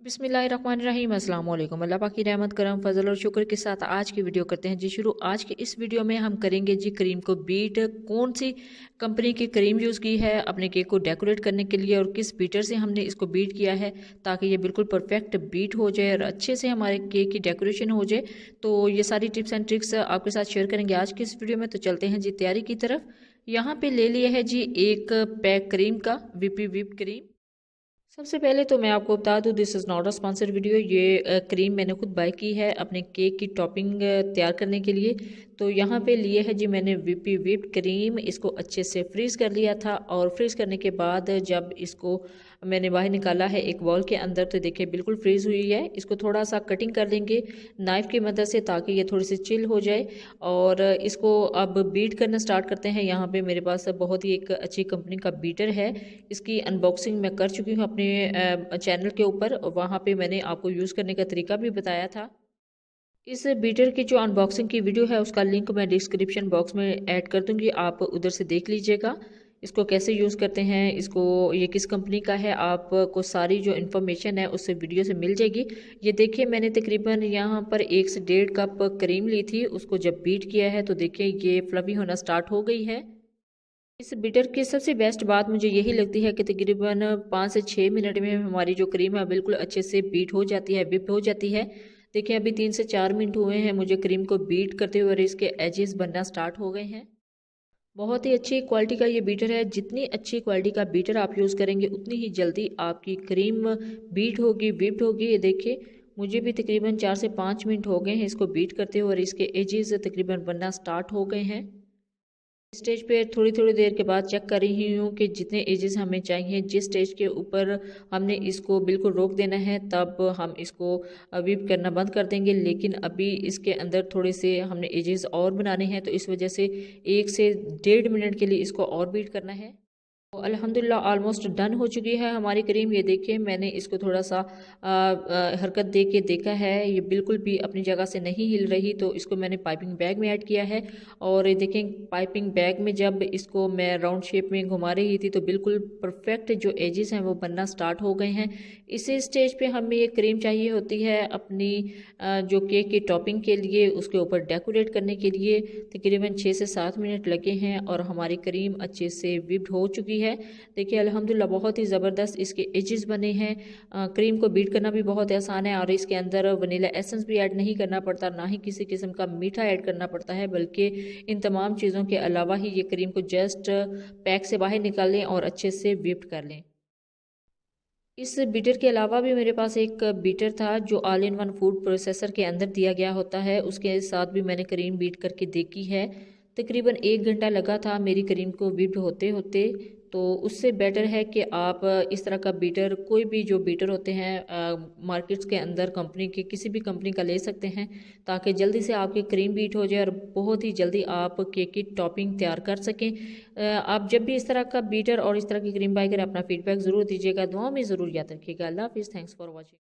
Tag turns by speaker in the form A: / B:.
A: बिस्मिल्लाहिर्रहमानिर्रहीम अस्सलाम वालेकुम। अल्लाह पाक की रहमत करम फजल और शुक्र के साथ आज की वीडियो करते हैं जी शुरू। आज के इस वीडियो में हम करेंगे जी क्रीम को बीट। कौन सी कंपनी की क्रीम यूज़ की है अपने केक को डेकोरेट करने के लिए और किस बीटर से हमने इसको बीट किया है ताकि ये बिल्कुल परफेक्ट बीट हो जाए और अच्छे से हमारे केक की डेकोरेशन हो जाए। तो ये सारी टिप्स एंड ट्रिक्स आपके साथ शेयर करेंगे आज की इस वीडियो में। तो चलते हैं जी तैयारी की तरफ। यहाँ पे ले लिया है जी एक पैक क्रीम का विप क्रीम। सबसे पहले तो मैं आपको बता दूं this is not a sponsored video. ये क्रीम मैंने खुद बाय की है अपने केक की टॉपिंग तैयार करने के लिए। तो यहाँ पे लिए है जी मैंने विप क्रीम। इसको अच्छे से फ्रीज़ कर लिया था और फ्रीज़ करने के बाद जब इसको मैंने बाहर निकाला है एक बॉल के अंदर तो देखिए बिल्कुल फ्रीज़ हुई है। इसको थोड़ा सा कटिंग कर देंगे नाइफ़ की मदद से ताकि ये थोड़ी सी चिल हो जाए और इसको अब बीट करना स्टार्ट करते हैं। यहाँ पे मेरे पास बहुत ही एक अच्छी कंपनी का बीटर है। इसकी अनबॉक्सिंग मैं कर चुकी हूँ अपने चैनल के ऊपर। वहाँ पे मैंने आपको यूज़ करने का तरीका भी बताया था। इस बीटर की जो अनबॉक्सिंग की वीडियो है उसका लिंक मैं डिस्क्रिप्शन बॉक्स में ऐड कर दूंगी, आप उधर से देख लीजिएगा इसको कैसे यूज़ करते हैं, इसको ये किस कंपनी का है, आपको सारी जो इन्फॉर्मेशन है उससे वीडियो से मिल जाएगी। ये देखिए मैंने तकरीबन यहाँ पर 1 से 1.5 कप क्रीम ली थी। उसको जब बीट किया है तो देखिए ये फ्लफी होना स्टार्ट हो गई है। इस बीटर की सबसे बेस्ट बात मुझे यही लगती है कि तकरीबन 5 से 6 मिनट में हमारी जो क्रीम है बिल्कुल अच्छे से बीट हो जाती है, विप हो जाती है। देखिए अभी 3 से 4 मिनट हुए हैं मुझे क्रीम को बीट करते हुए और इसके एजेस बनना स्टार्ट हो गए हैं। बहुत ही अच्छी क्वालिटी का ये बीटर है। जितनी अच्छी क्वालिटी का बीटर आप यूज़ करेंगे उतनी ही जल्दी आपकी क्रीम बीट होगी, विप्ड होगी। ये देखिए मुझे भी तकरीबन 4 से 5 मिनट हो गए हैं इसको बीट करते हुए और इसके एजेस तकरीबन बनना स्टार्ट हो गए हैं। स्टेज पे थोड़ी थोड़ी देर के बाद चेक कर रही हूँ कि जितने एजेस हमें चाहिए, जिस स्टेज के ऊपर हमने इसको बिल्कुल रोक देना है तब हम इसको व्हिप करना बंद कर देंगे। लेकिन अभी इसके अंदर थोड़े से हमने एजेस और बनाने हैं तो इस वजह से 1 से 1.5 मिनट के लिए इसको और बीट करना है। तो अल्हम्दुलिल्लाह ऑलमोस्ट डन हो चुकी है हमारी क्रीम। ये देखिए मैंने इसको थोड़ा सा हरकत दे के देखा है, ये बिल्कुल भी अपनी जगह से नहीं हिल रही। तो इसको मैंने पाइपिंग बैग में ऐड किया है और ये देखें पाइपिंग बैग में जब इसको मैं राउंड शेप में घुमा रही थी तो बिल्कुल परफेक्ट जो एजेस हैं वो बनना स्टार्ट हो गए हैं। इसी स्टेज पे हमें ये क्रीम चाहिए होती है अपनी जो केक की टॉपिंग के लिए, उसके ऊपर डेकोरेट करने के लिए। तकरीबन 6 से 7 मिनट लगे हैं और हमारी क्रीम अच्छे से विप्ड हो चुकी है। देखिए अल्हम्दुलिल्लाह बहुत ही ज़बरदस्त इसके एजेस बने हैं। क्रीम को बीट करना भी बहुत आसान है और इसके अंदर वनीला एसेंस भी ऐड नहीं करना पड़ता, ना ही किसी किस्म का मीठा ऐड करना पड़ता है, बल्कि इन तमाम चीज़ों के अलावा ही ये क्रीम को जस्ट पैक से बाहर निकाल लें और अच्छे से विप्ड कर लें। इस बीटर के अलावा भी मेरे पास एक बीटर था जो all in one food processor के अंदर दिया गया होता है, उसके साथ भी मैंने क्रीम बीट करके देखी है। तकरीबन 1 घंटा लगा था मेरी क्रीम को बीट होते होते। तो उससे बेटर है कि आप इस तरह का बीटर, कोई भी जो बीटर होते हैं मार्केट्स के अंदर कंपनी के किसी भी कंपनी का ले सकते हैं ताकि जल्दी से आपकी क्रीम बीट हो जाए और बहुत ही जल्दी आप केक की टॉपिंग तैयार कर सकें। आप जब भी इस तरह का बीटर और इस तरह की क्रीम बाय करें अपना फीडबैक ज़रूर दीजिएगा, दुआ में ज़रूर याद रखिएगा। अल्लाह हाफिज़, थैंक्स फॉर वॉचिंग।